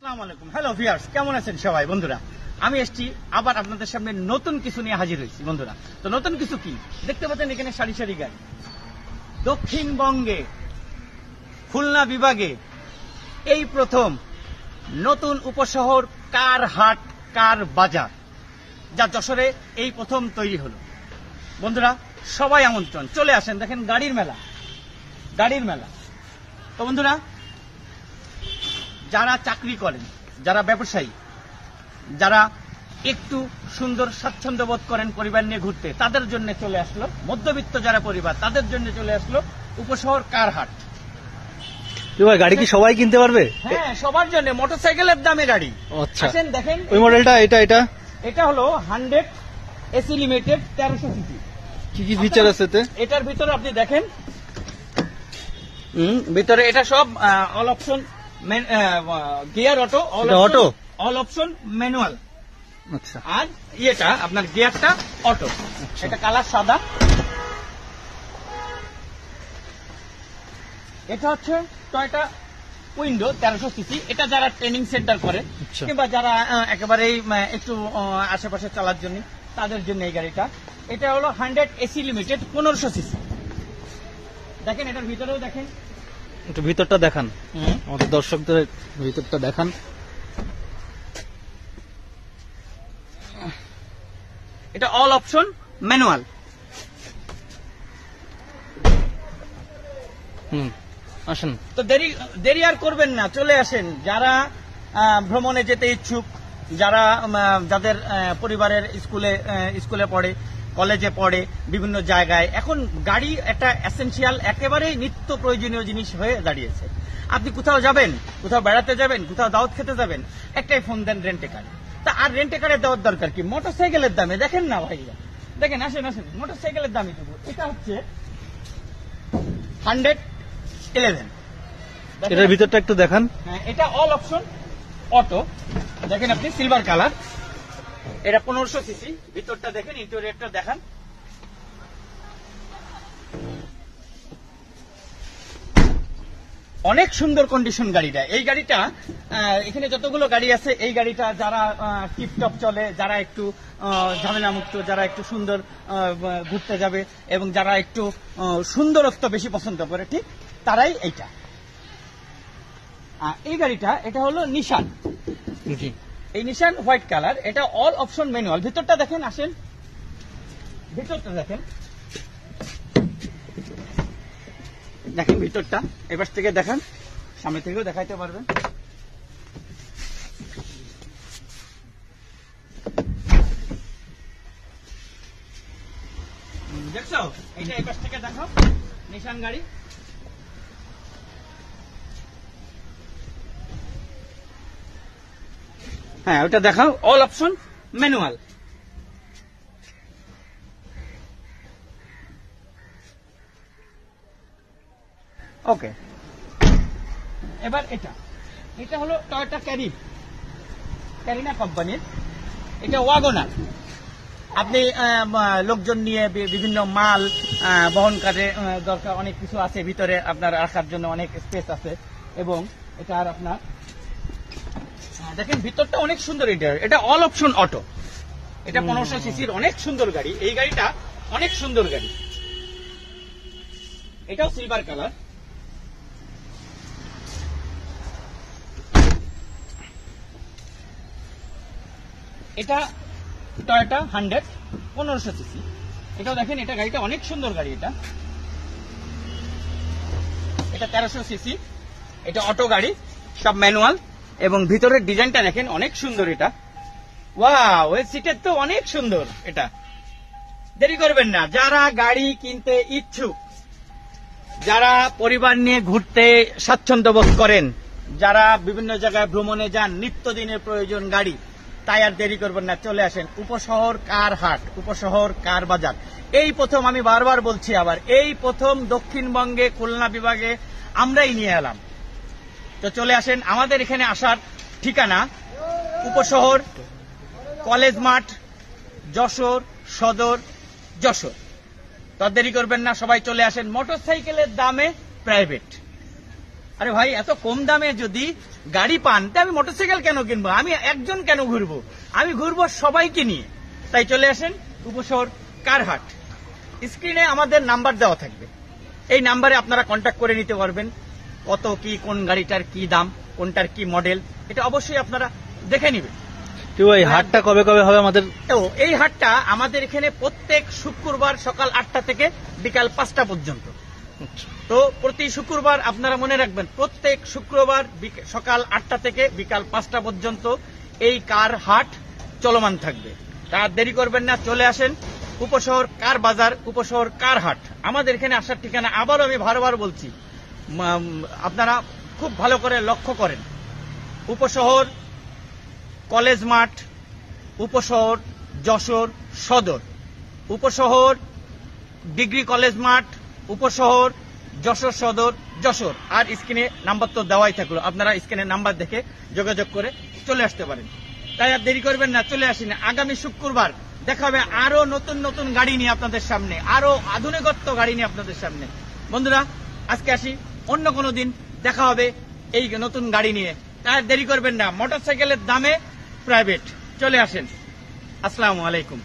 আসসালামু আলাইকুম। Hello viewers, কেমন আছেন সবাই? বন্ধুরা, আমি এসছি আবার আপনাদের সামনে নতুন কিছু নিয়ে হাজির হয়েছি। বন্ধুরা, তো নতুন কিছু কি দেখতে পাচ্ছেন? এখানে সারি সারি গাড়ি। দক্ষিণবঙ্গে খুলনা বিভাগে এই প্রথম নতুন উপশহর কার হাট, কার বাজার, যা যশোরে এই প্রথম তৈরি হলো। বন্ধুরা, সবাই আমন্ত্রণ, চলে আসেন। দেখেন গাড়ির মেলা, গাড়ির মেলা। তো বন্ধুরা, যারা চাকরি করেন, যারা ব্যবসায়ী, যারা একটু সুন্দর স্বাচ্ছন্দ্য বোধ করেন পরিবার নিয়ে ঘুরতে, তাদের জন্য চলে আসলো। মধ্যবিত্ত যারা পরিবার, তাদের জন্য চলে আসলো উপশহর কার হাট। গাড়ি কি সবাই কিনতে পারবে? হ্যাঁ, সবার জন্য মোটরসাইকেলের দামে গাড়ি। আচ্ছা, আসেন দেখেন ওই মডেলটা। এটা হলো 100 এসি লিমিটেড 1300 সিসি। কি কি ফিচার আছে এতে? এটার ভিতরে আপনি দেখেন, ভিতরে এটা সব all option gear auto, all option manual. আচ্ছা, আর ইয়েটা আপনার গিয়ারটা অটো। এটা কালার সাদা। এটা হচ্ছে টয়োটা উইন্ডো 1300 সিসি। এটা যারা ট্রেনিং সেন্টার করে কিংবা যারা একেবারেই একটু আশেপাশে চালার জন্য, তাদের জন্য এই গাড়িটা। এটা হলো 100 এসি লিমিটেড 1500 সিসি। দেখেন এটার ভিতরেও দেখেন, একটু ভিতরটা দেখান আমাদের দর্শকদের, ভিতরটা দেখান। এটা অল অপশন ম্যানুয়াল। আসেন, তো দেরি আর করবেন না, চলে আসেন। যারা ভ্রমণে যেতে ইচ্ছুক, যারা যাদের পরিবারের স্কুলে পড়ে, কলেজে পড়ে, বিভিন্ন জায়গায় এখন গাড়ি একটা এসেনশিয়াল, একেবারেই নিত্য প্রয়োজনীয় জিনিস হয়ে দাঁড়িয়েছে। আপনি কোথাও যাবেন, কোথাও বেড়াতে যাবেন, কোথাও দাওয়াত খেতে যাবেন, একটাই ফোন দেন, রেন্টে কার। তা আর রেন্টে কারের দেওয়ার দরকার কি? মোটরসাইকেলের দামে দেখেন না ভাইয়া, দেখেন, আসেন মোটরসাইকেলের দামই দেবো। এটা হচ্ছে 111। এটার ভিতরটা একটু দেখান। হ্যাঁ, এটা অল অপশন অটো। দেখেন আপনি, সিলভার কালার। এটা 1500 সিসি। ভিতরটা দেখেন, ইন্টেরিয়রটা দেখান। অনেক সুন্দর কন্ডিশন গাড়িটা। এই গাড়িটা এখানে যতগুলো গাড়ি আছে, এই গাড়িটা যারা টিপটপ চলে, যারা একটু ঝামেলা মুক্ত, যারা একটু সুন্দর ঘুরতে যাবে এবং যারা একটু সুন্দরত্ব বেশি পছন্দ করে, ঠিক তারাই এইটা। এই গাড়িটা, এটা হলো নিশান। এই নিশান হোয়াইট কালার। এটা অল অপশন ম্যানুয়াল। ভিতরটা দেখেন, আসেন ভিতরটা দেখেন, দেখেন ভিতরটা। এবার থেকে দেখান, সামনে থেকেও দেখাইতে পারবেন। দেখছো? এটা এবার থেকে দেখো, নিশান গাড়ি। হ্যাঁ, ওটা দেখাও, অল অপশন ম্যানুয়াল। ওকে, এবার এটা হলো টয়োটা ক্যারিনা কোম্পানির। এটা ওয়াগনার। আপনি লোকজন নিয়ে বিভিন্ন মাল বহনকারী দরকার, অনেক কিছু আছে ভিতরে, আপনার রাখার জন্য অনেক স্পেস আছে। এবং এটা আর আপনার দেখেন ভিতরটা অনেক সুন্দর। এটা অল অপশন অটো। এটা 1500 সিসির অনেক সুন্দর গাড়ি। এই গাড়িটা অনেক সুন্দর গাড়ি। এটাও সিলভার কালার। এটা টয়োটা 100 1500 সিসি। এটাও দেখেন, এটা গাড়িটা অনেক সুন্দর গাড়ি। এটা 1300 সিসি। এটা অটো গাড়ি, সব ম্যানুয়াল। এবং ভিতরের ডিজাইনটা দেখেন, অনেক সুন্দর। এটা ওয়াও, এই সিটের তো অনেক সুন্দর। এটা দেরি করবেন না, যারা গাড়ি কিনতে ইচ্ছুক, যারা পরিবার নিয়ে ঘুরতে স্বাচ্ছন্দ্য বোধ করেন, যারা বিভিন্ন জায়গায় ভ্রমণে যান, নিত্যদিনের প্রয়োজন গাড়ি, তাই আর দেরি করবেন না, চলে আসেন উপশহর কার হাট, উপশহর কার বাজার। এই প্রথম, আমি বারবার বলছি আবার, এই প্রথম দক্ষিণবঙ্গে খুলনা বিভাগে আমরাই নিয়ে এলাম। তো চলে আসেন। আমাদের এখানে আসার ঠিকানা উপশহর, কলেজ মাঠ, যশোর সদর, যশোর। তো দেরি করবেন না, সবাই চলে আসেন। মোটরসাইকেলের দামে প্রাইভেট। আরে ভাই, এত কম দামে যদি গাড়ি পান তা আমি মোটরসাইকেল কেন কিনবো? আমি একজন কেন ঘুরবো? আমি ঘুরবো সবাইকে নিয়ে। তাই চলে আসেন উপশহর কার হাট। স্ক্রিনে আমাদের নাম্বার দেওয়া থাকবে, এই নাম্বারে আপনারা কন্ট্যাক্ট করে নিতে পারবেন। কত কি, কোন গাড়িটার কি দাম, কোনটার কি মডেল, এটা অবশ্যই আপনারা দেখে নেবেন। এই হাটটা কবে কবে হবে আমাদের? তো এই হাটটা আমাদের এখানে প্রত্যেক শুক্রবার সকাল 8টা থেকে বিকাল 5টা পর্যন্ত। তো প্রতি শুক্রবার আপনারা মনে রাখবেন, প্রত্যেক শুক্রবার সকাল 8টা থেকে বিকাল 5টা পর্যন্ত এই কার হাট চলমান থাকবে। তা দেরি করবেন না, চলে আসেন উপশহর কার বাজার, উপশহর কার হাট। আমাদের এখানে আসার ঠিকানা আবারও আমি বারবার বলছি, আপনারা খুব ভালো করে লক্ষ্য করেন। উপশহর কলেজ মাঠ, উপশহর যশোর সদর, উপশহর ডিগ্রি কলেজ মাঠ, উপশহর যশোর সদর যশোর। আর স্ক্রিনে নাম্বার তো দেওয়াই থাকলো, আপনারা স্ক্রিনে নাম্বার দেখে যোগাযোগ করে চলে আসতে পারেন। তাই আর দেরি করবেন না, চলে আসেন। আগামী শুক্রবার দেখা হবে আরো নতুন নতুন গাড়ি নিয়ে আপনাদের সামনে, আরো আধুনিকত্ব গাড়ি নিয়ে আপনাদের সামনে। বন্ধুরা, আজকে আসি, অন্য কোনো দিন দেখা হবে এই নতুন গাড়ি নিয়ে। তাই আর দেরি করবেন না, মোটরসাইকেলের দামে প্রাইভেট। চলে আসেন। আসসালামু আলাইকুম।